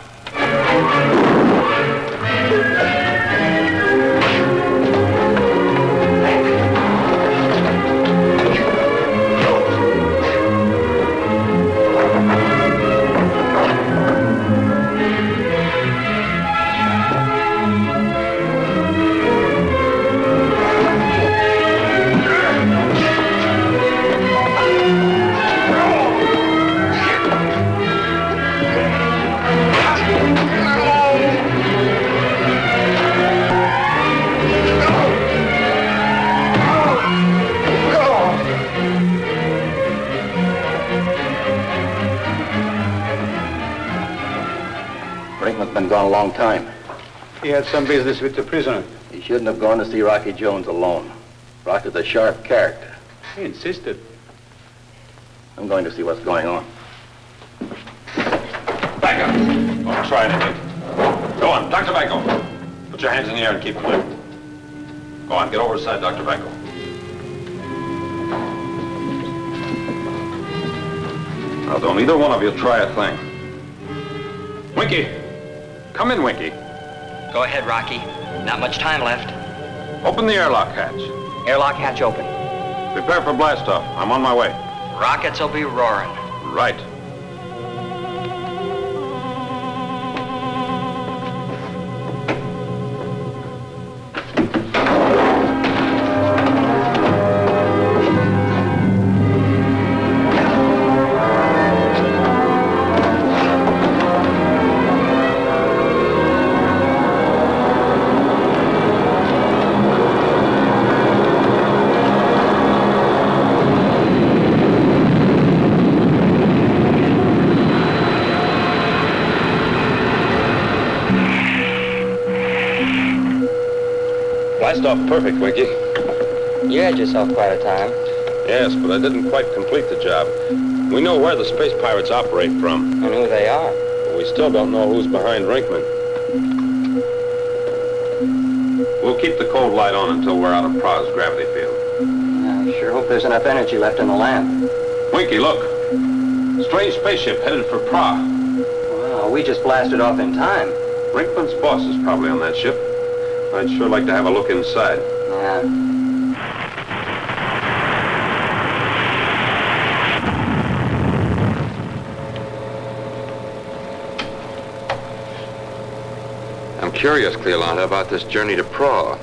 Been gone a long time. He had some business with the prisoner. He shouldn't have gone to see Rocky Jones alone. Rocky's a sharp character. He insisted. I'm going to see what's going on. Back up. Don't try anything. Go on, Dr. Vanko. Put your hands in the air and keep clear. Go on, get over aside, Dr. Vanko. Now, don't either one of you try a thing. Winky. Come in, Winky. Go ahead, Rocky. Not much time left. Open the airlock hatch. Airlock hatch open. Prepare for blastoff. I'm on my way. Rockets will be roaring. Right. Blast off perfect, Winky. You had yourself quite a time. Yes, but I didn't quite complete the job. We know where the space pirates operate from. And who they are. But we still don't know who's behind Rinkman. We'll keep the cold light on until we're out of Pra's gravity field. I sure hope there's enough energy left in the lamp. Winky, look. Strange spaceship headed for Pra. Wow, we just blasted off in time. Rinkman's boss is probably on that ship. I'd sure like to have a look inside. Yeah. I'm curious, Cleolanta, about this journey to Pra.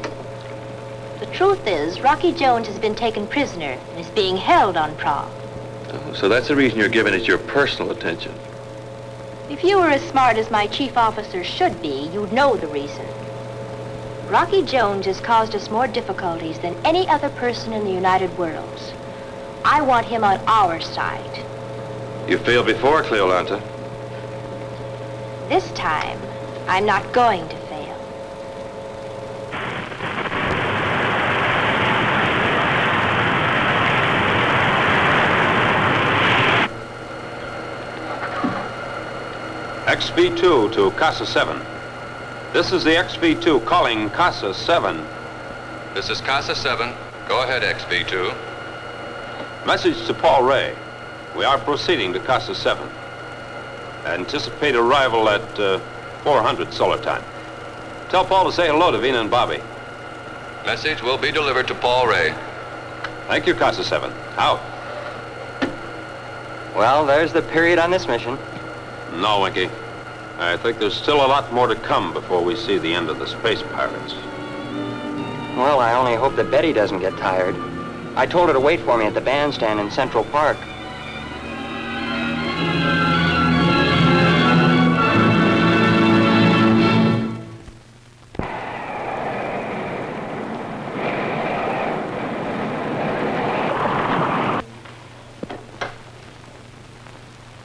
The truth is, Rocky Jones has been taken prisoner and is being held on Pra. Oh, so that's the reason you're giving it your personal attention. If you were as smart as my chief officer should be, you'd know the reason. Rocky Jones has caused us more difficulties than any other person in the United Worlds. I want him on our side. You failed before, Cleolanta. This time, I'm not going to fail. XV2 to Casa 7. This is the XV2 calling Casa 7. This is Casa 7. Go ahead, XV2. Message to Paul Ray. We are proceeding to Casa 7. Anticipate arrival at 400 solar time. Tell Paul to say hello to Vina and Bobby. Message will be delivered to Paul Ray. Thank you, Casa 7. Out. Well, there's the period on this mission. No, Winky. I think there's still a lot more to come before we see the end of the space pirates. Well, I only hope that Betty doesn't get tired. I told her to wait for me at the bandstand in Central Park.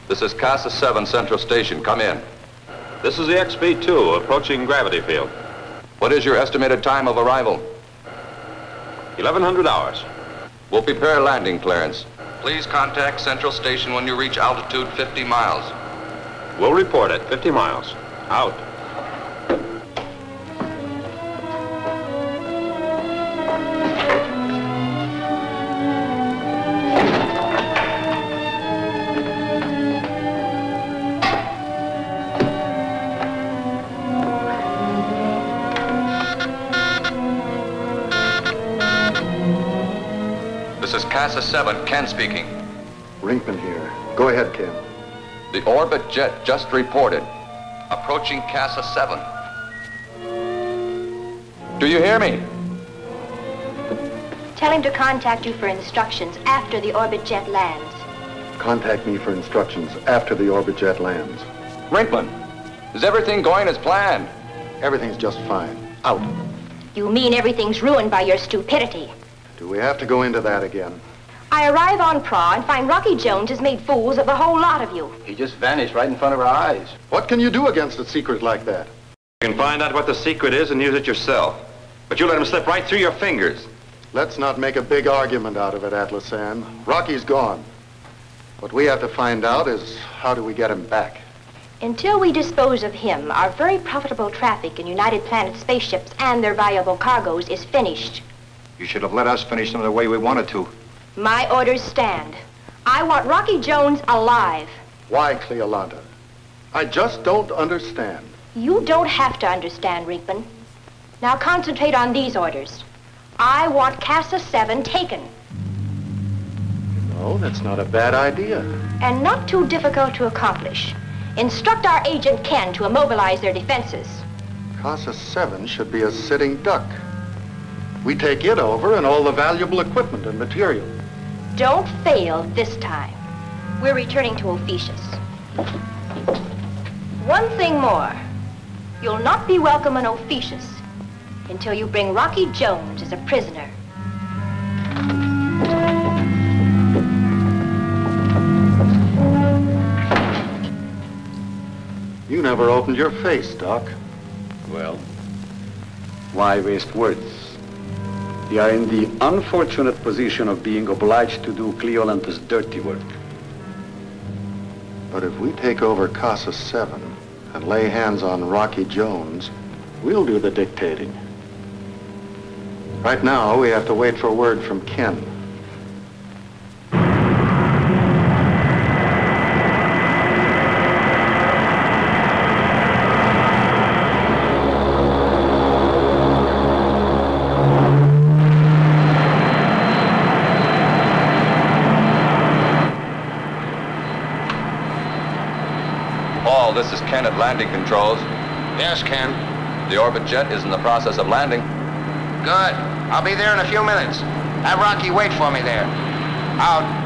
This is Casa 7 Central Station. Come in. This is the XV2 approaching gravity field. What is your estimated time of arrival? 1100 hours. We'll prepare landing clearance. Please contact Central Station when you reach altitude 50 miles. We'll report at 50 miles. Out. This is Casa 7, Ken speaking. Rinkman here. Go ahead, Ken. The orbit jet just reported. Approaching Casa 7. Do you hear me? Tell him to contact you for instructions after the orbit jet lands. Contact me for instructions after the orbit jet lands. Rinkman, is everything going as planned? Everything's just fine. Out. You mean everything's ruined by your stupidity. Do we have to go into that again? I arrive on Pra and find Rocky Jones has made fools of the whole lot of you. He just vanished right in front of our eyes. What can you do against a secret like that? You can find out what the secret is and use it yourself. But you let him slip right through your fingers. Let's not make a big argument out of it, Atlasan. Rocky's gone. What we have to find out is how do we get him back? Until we dispose of him, our very profitable traffic in United Planet spaceships and their valuable cargoes is finished. You should have let us finish them the way we wanted to. My orders stand. I want Rocky Jones alive. Why, Cleolanta? I just don't understand. You don't have to understand, Rinkman. Now concentrate on these orders. I want Casa 7 taken. No, that's not a bad idea. And not too difficult to accomplish. Instruct our agent Ken to immobilize their defenses. Casa 7 should be a sitting duck. We take it over and all the valuable equipment and material. Don't fail this time. We're returning to Ophiuchus. One thing more. You'll not be welcome in Ophiuchus until you bring Rocky Jones as a prisoner. You never opened your face, Doc. Well, why waste words? We are in the unfortunate position of being obliged to do Cleolanta's dirty work. But if we take over Casa 7, and lay hands on Rocky Jones, we'll do the dictating. Right now, we have to wait for word from Ken. Paul, this is Ken at landing controls. Yes, Ken. The orbit jet is in the process of landing. Good. I'll be there in a few minutes. Have Rocky wait for me there. Out.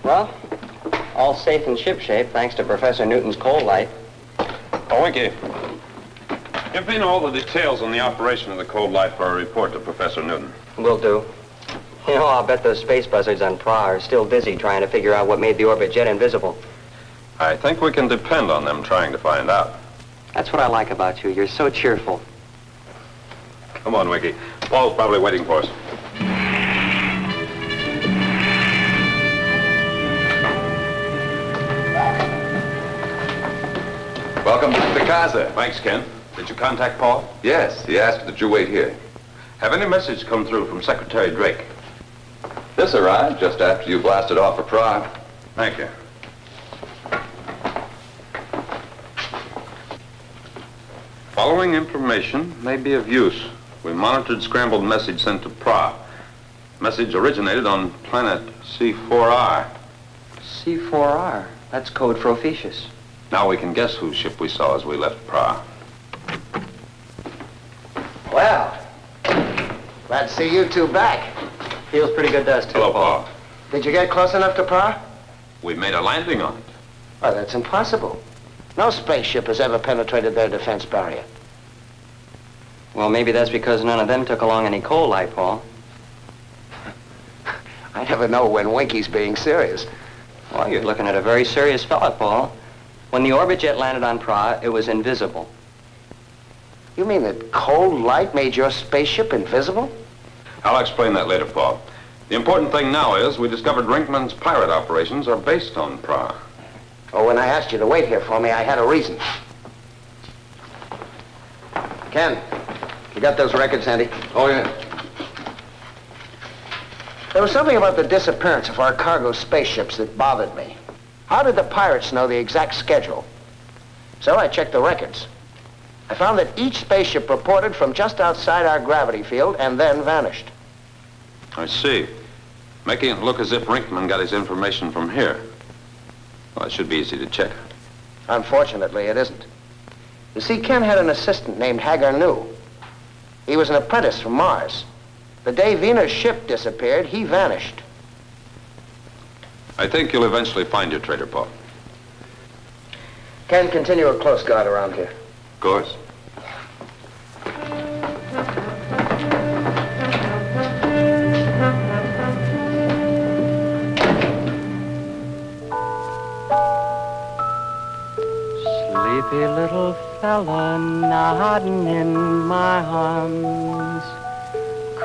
Well, all safe and shipshape thanks to Professor Newton's cold light. Oh, Winky. Give me all the details on the operation of the cold light for a report to Professor Newton. Will do. You know, I'll bet those space buzzards on Pra are still dizzy trying to figure out what made the orbit jet invisible. I think we can depend on them trying to find out. That's what I like about you. You're so cheerful. Come on, Winky. Paul's probably waiting for us. Welcome to the casa. Thanks, Ken. Did you contact Paul? Yes, he asked that you wait here. Have any message come through from Secretary Drake? This arrived just after you blasted off for Prague. Thank you. Following information may be of use. We monitored scrambled message sent to Pra. Message originated on planet C4R. C4R? That's code for Ophiuchus. Now we can guess whose ship we saw as we left Pra. Well, glad to see you two back. Feels pretty good to us, too, Hello, Paul. Did you get close enough to Pra? We made a landing on it. Oh, that's impossible. No spaceship has ever penetrated their defense barrier. Well, maybe that's because none of them took along any coal light, Paul. I never know when Winky's being serious. Well, you're looking at a very serious fella, Paul. When the orbit jet landed on Pra, it was invisible. You mean that cold light made your spaceship invisible? I'll explain that later, Paul. The important thing now is we discovered Rinkman's pirate operations are based on Pra. Oh, when I asked you to wait here for me, I had a reason. Ken, you got those records handy? Oh, yeah. There was something about the disappearance of our cargo spaceships that bothered me. How did the pirates know the exact schedule? So I checked the records. I found that each spaceship reported from just outside our gravity field and then vanished. I see. Making it look as if Rinkman got his information from here. Well, it should be easy to check. Unfortunately, it isn't. You see, Ken had an assistant named Hagar New. He was an apprentice from Mars. The day Vena's ship disappeared, he vanished. I think you'll eventually find your traitor, Paul. Ken, continue a close guard around here. Of course. Sleepy little fella nodding in my arms.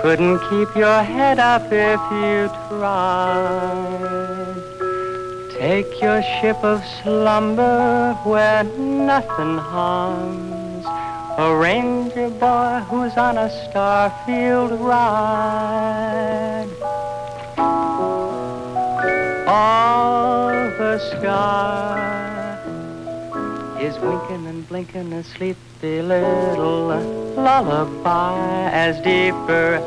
Couldn't keep your head up if you tried. Take your ship of slumber where nothing harms a ranger boy who's on a Starfield ride. All the sky is winking and blinking a sleepy little lullaby as deeper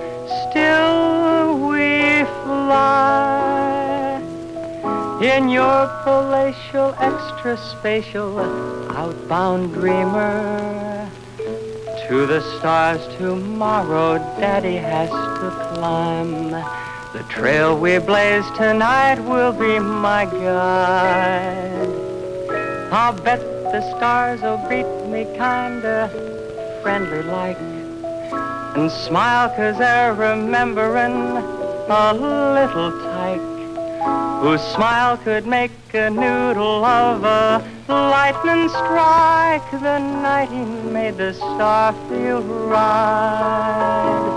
still we fly in your palatial extra spatial outbound dreamer to the stars tomorrow daddy has to climb. The trail we blaze tonight will be my guide. I'll bet the stars will greet me kinda friendly like and smile 'cause they're remembering a little tyke whose smile could make a noodle of a lightning strike the night he made the Starfield ride.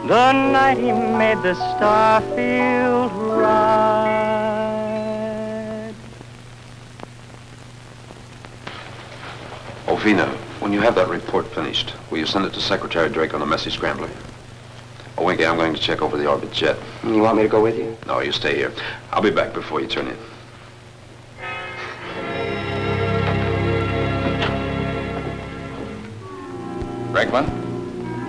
The night he made the Starfield ride. Oh, Vina, when you have that report finished, will you send it to Secretary Drake on the message scrambler? Oh, Winky, I'm going to check over the orbit jet. You want me to go with you? No, you stay here. I'll be back before you turn in. Brinkman,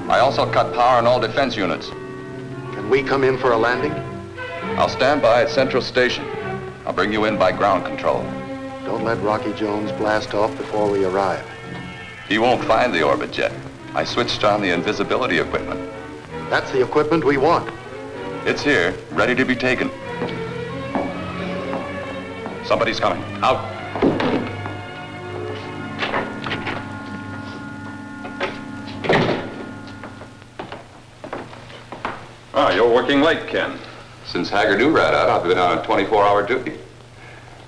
I also cut power on all defense units. Can we come in for a landing? I'll stand by at Central Station. I'll bring you in by ground control. Don't let Rocky Jones blast off before we arrive. He won't find the orbit jet. I switched on the invisibility equipment. That's the equipment we want. It's here, ready to be taken. Somebody's coming. Out. Ah, you're working late, Ken. Since Haggard knew right out, I've been on 24-hour duty.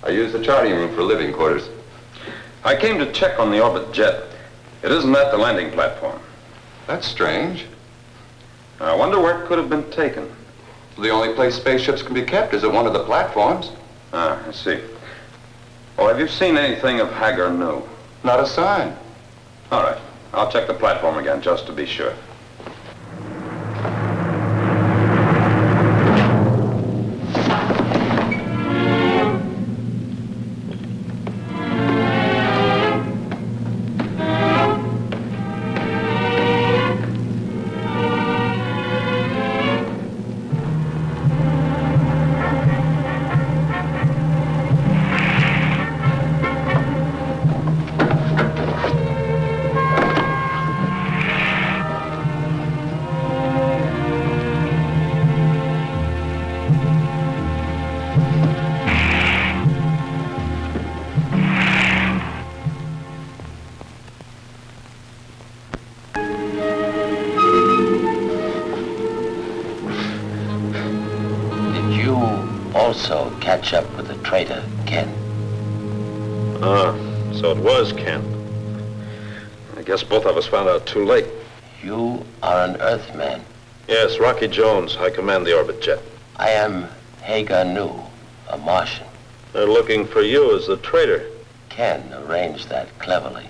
I use the charting room for living quarters. I came to check on the orbit jet. It isn't at the landing platform. That's strange. I wonder where it could have been taken. The only place spaceships can be kept is at one of the platforms. Ah, I see. Oh, have you seen anything of Haggard New? Not a sign. All right. I'll check the platform again just to be sure. Also catch up with the traitor, Ken. Ah, so it was Ken. I guess both of us found out too late. You are an Earthman. Yes, Rocky Jones. I command the orbit jet. I am Hagar Nu, a Martian. They're looking for you as the traitor. Ken arranged that cleverly.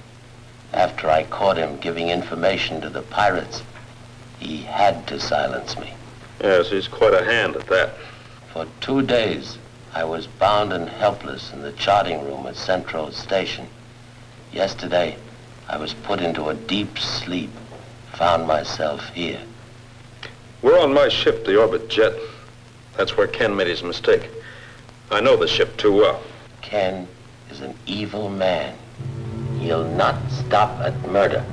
After I caught him giving information to the pirates, he had to silence me. Yes, he's quite a hand at that. For 2 days, I was bound and helpless in the charting room at Central Station. Yesterday, I was put into a deep sleep, found myself here. We're on my ship, the orbit jet. That's where Ken made his mistake. I know the ship too well. Ken is an evil man. He'll not stop at murder.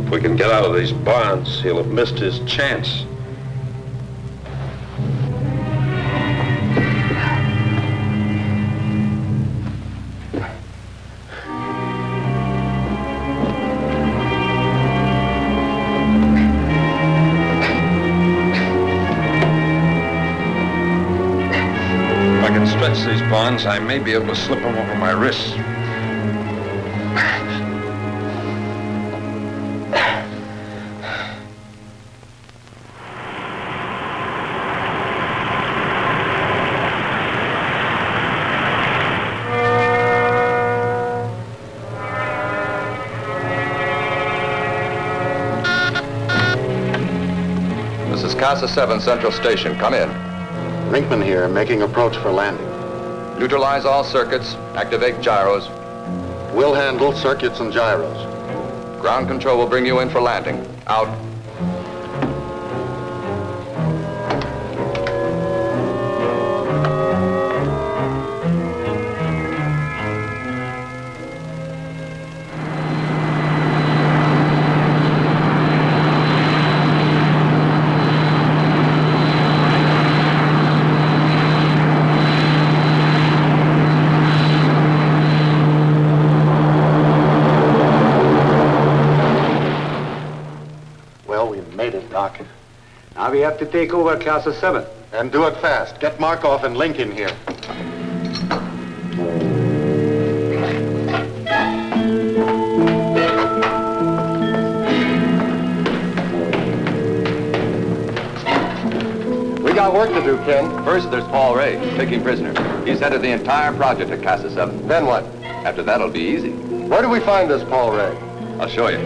If we can get out of these bonds, he'll have missed his chance. Stretch these bonds, I may be able to slip them over my wrists. This is Casa 7 Central Station. Come in. Brinkman here, making approach for landing. Neutralize all circuits. Activate gyros. We'll handle circuits and gyros. Ground control will bring you in for landing. Out. Now we have to take over Casa 7. And do it fast. Get Markov and Link in here. We got work to do, Ken. First, there's Paul Ray, taking prisoner. He's head of the entire project at Casa 7. Then what? After that, it'll be easy. Where do we find this Paul Ray? I'll show you.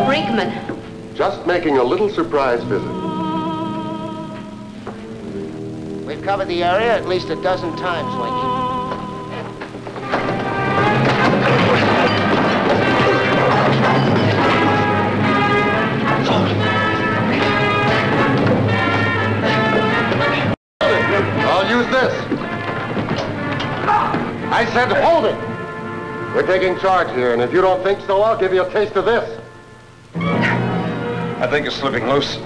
Brinkman. Just making a little surprise visit. We've covered the area at least a dozen times, Winky. I'll use this. I said hold it. We're taking charge here, and if you don't think so, I'll give you a taste of this. I think it's slipping loose.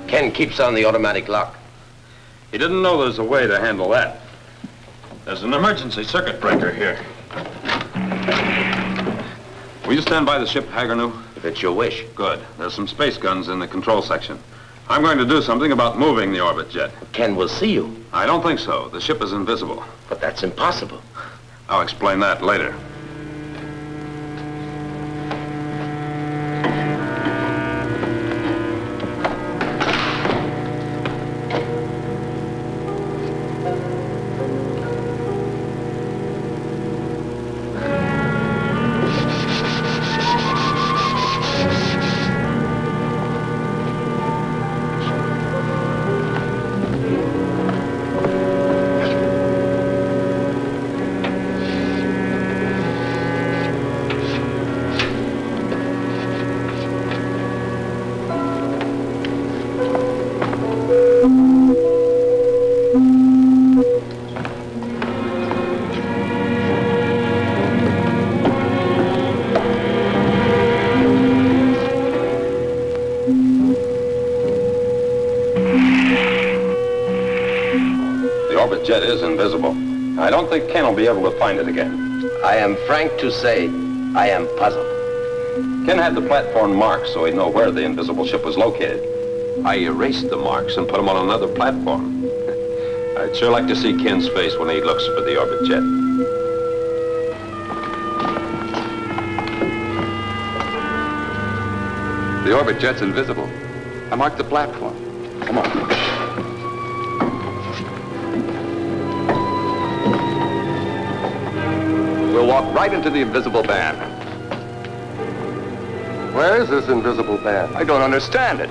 Ken keeps on the automatic lock. He didn't know there's a way to handle that. There's an emergency circuit breaker here. Will you stand by the ship, Hagernu? If it's your wish. Good. There's some space guns in the control section. I'm going to do something about moving the orbit jet. Ken will see you. I don't think so. The ship is invisible. But that's impossible. I'll explain that later. Jet is invisible. I don't think Ken will be able to find it again. I am frank to say, I am puzzled. Ken had the platform marked so he'd know where the invisible ship was located. I erased the marks and put them on another platform. I'd sure like to see Ken's face when he looks for the orbit jet. The orbit jet's invisible. I marked the platform. Come on. We'll walk right into the invisible band. Where is this invisible band? I don't understand it.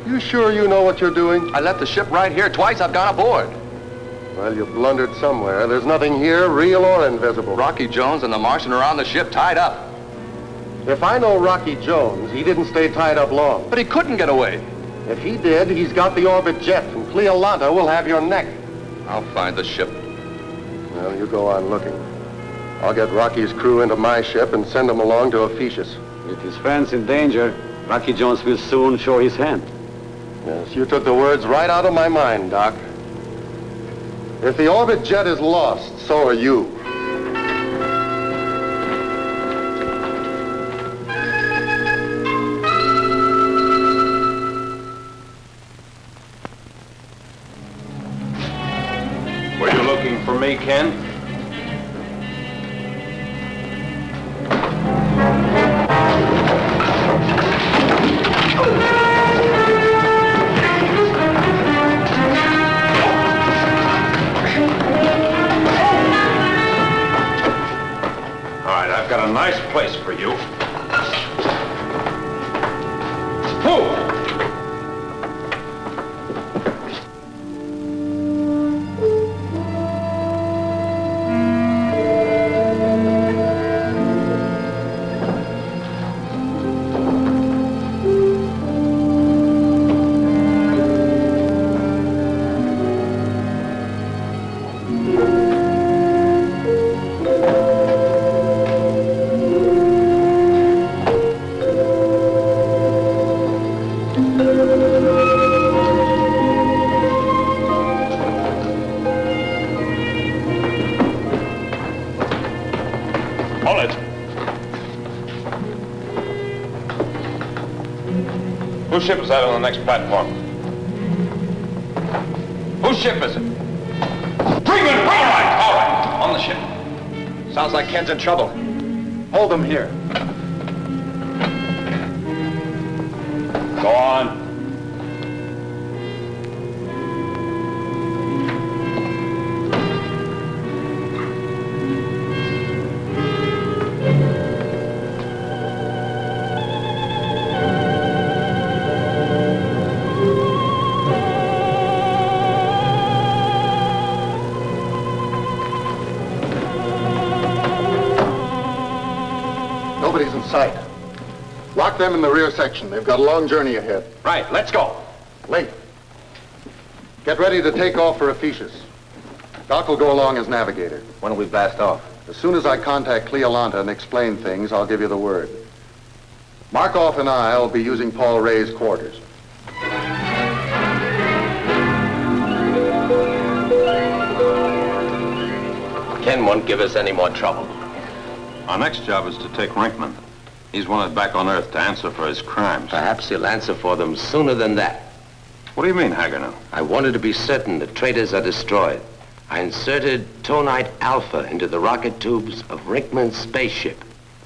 You sure you know what you're doing? I left the ship right here. Twice I've gone aboard. Well, you blundered somewhere. There's nothing here, real or invisible. Rocky Jones and the Martian are on the ship, tied up. If I know Rocky Jones, he didn't stay tied up long. But he couldn't get away. If he did, he's got the orbit jet, and Cleolanta will have your neck. I'll find the ship. Well, you go on looking. I'll get Rocky's crew into my ship and send them along to Ephesus. With his friends in danger, Rocky Jones will soon show his hand. Yes, you took the words right out of my mind, Doc. If the orbit jet is lost, so are you. Were you looking for me, Ken? I've got a nice place for you. Move! Hold it. Whose ship is that on the next platform? Whose ship is it? Freeman! All right. On the ship. Sounds like Ken's in trouble. Hold him here. Go on. Nobody's in sight. Lock them in the rear section. They've got a long journey ahead. Right, let's go. Link, get ready to take off for Ephesus. Doc will go along as navigator. When will we blast off? As soon as I contact Cleolanta and explain things, I'll give you the word. Markov and I'll be using Paul Ray's quarters. Ken won't give us any more trouble. Our next job is to take Rinkman. He's wanted back on Earth to answer for his crimes. Perhaps he'll answer for them sooner than that. What do you mean, Hagernow? I wanted to be certain the traitors are destroyed. I inserted tonite alpha into the rocket tubes of Rinkman's spaceship.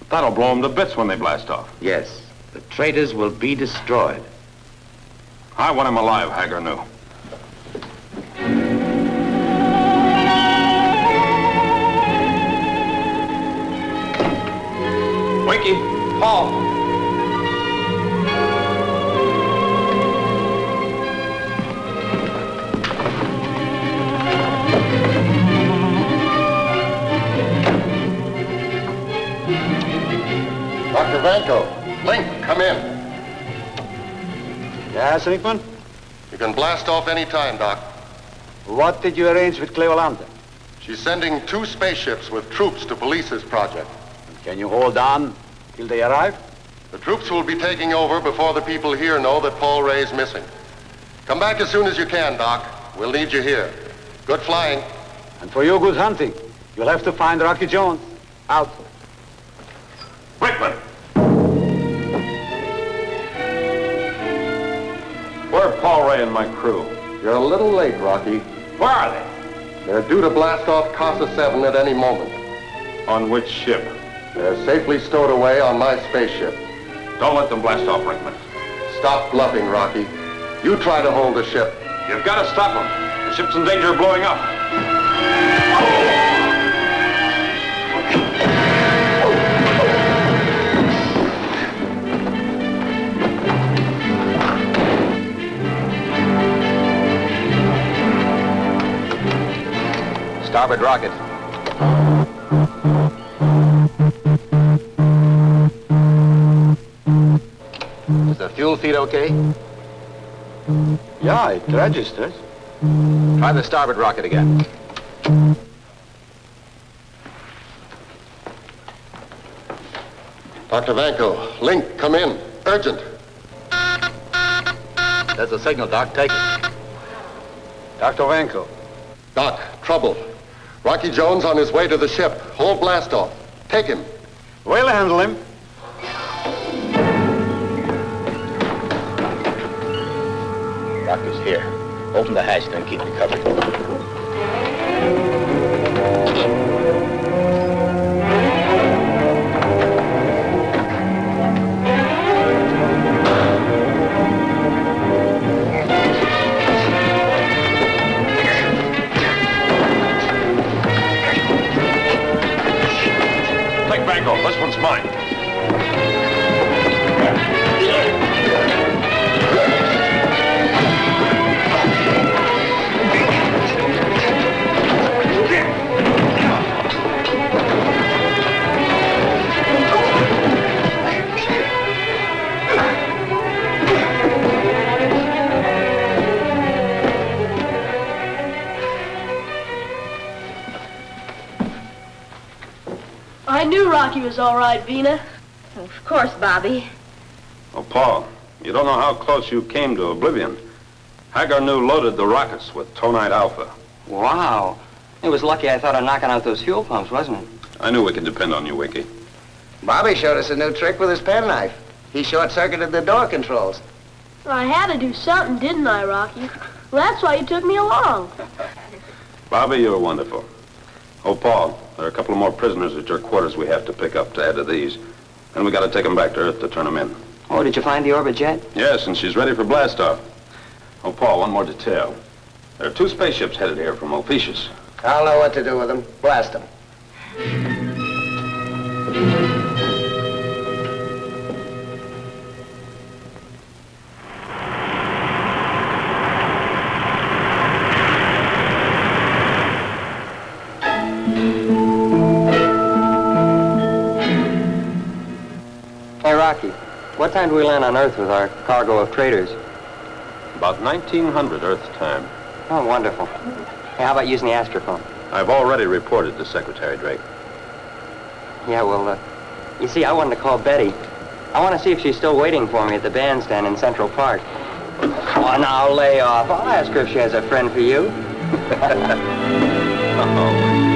That'll blow them to bits when they blast off. Yes, the traitors will be destroyed. I want him alive, Hagernow. Winky, Paul. Dr. Vanko, Link, come in. Yes, Rinkman? You can blast off any time, Doc. What did you arrange with Cleolanta? She's sending 2 spaceships with troops to police this project. Can you hold on till they arrive? The troops will be taking over before the people here know that Paul Ray's missing. Come back as soon as you can, Doc. We'll need you here. Good flying. And for you, good hunting. You'll have to find Rocky Jones. Out. Rinkman! Where are Paul Ray and my crew? You're a little late, Rocky. Where are they? They're due to blast off Casa 7 at any moment. On which ship? They're safely stowed away on my spaceship. Don't let them blast off, Rinkman. Stop bluffing, Rocky. You try to hold the ship. You've got to stop them. The ship's in danger of blowing up. Starboard rocket. Is the fuel feed okay? Yeah, it registers. Try the starboard rocket again. Dr. Vanko, Link, come in. Urgent. There's a signal, Doc. Take it. Dr. Vanko. Doc, trouble. Rocky Jones on his way to the ship. Hold blast off. Take him. We'll handle him. Rocky's here. Open the hatch, then keep it covered. Take Vanko. This one's mine. I knew Rocky was all right, Vina. Of course, Bobby. Oh, Paul, You don't know how close you came to oblivion. Hagar knew loaded the rockets with tonite alpha. Wow. It was lucky I thought of knocking out those fuel pumps, wasn't it? I knew we could depend on you, Winky. Bobby showed us a new trick with his penknife. He short-circuited the door controls. I had to do something, didn't I, Rocky? Well, that's why you took me along. Bobby, you're wonderful. Oh, Paul, there are a couple of more prisoners at your quarters we have to pick up to add to these. And we got to take them back to Earth to turn them in. Oh, did you find the orbit jet? Yes, and she's ready for blastoff. Oh, Paul, one more detail. There are 2 spaceships headed here from Ophiuchus. I'll know what to do with them. Blast them. Hey, Rocky, what time do we land on Earth with our cargo of traders? About 1900 Earth time. Oh, wonderful. Hey, how about using the astrophone? I've already reported to Secretary Drake. Yeah, well, you see, I wanted to call Betty. I want to see if she's still waiting for me at the bandstand in Central Park. Oh, now lay off. I'll ask her if she has a friend for you. Oh.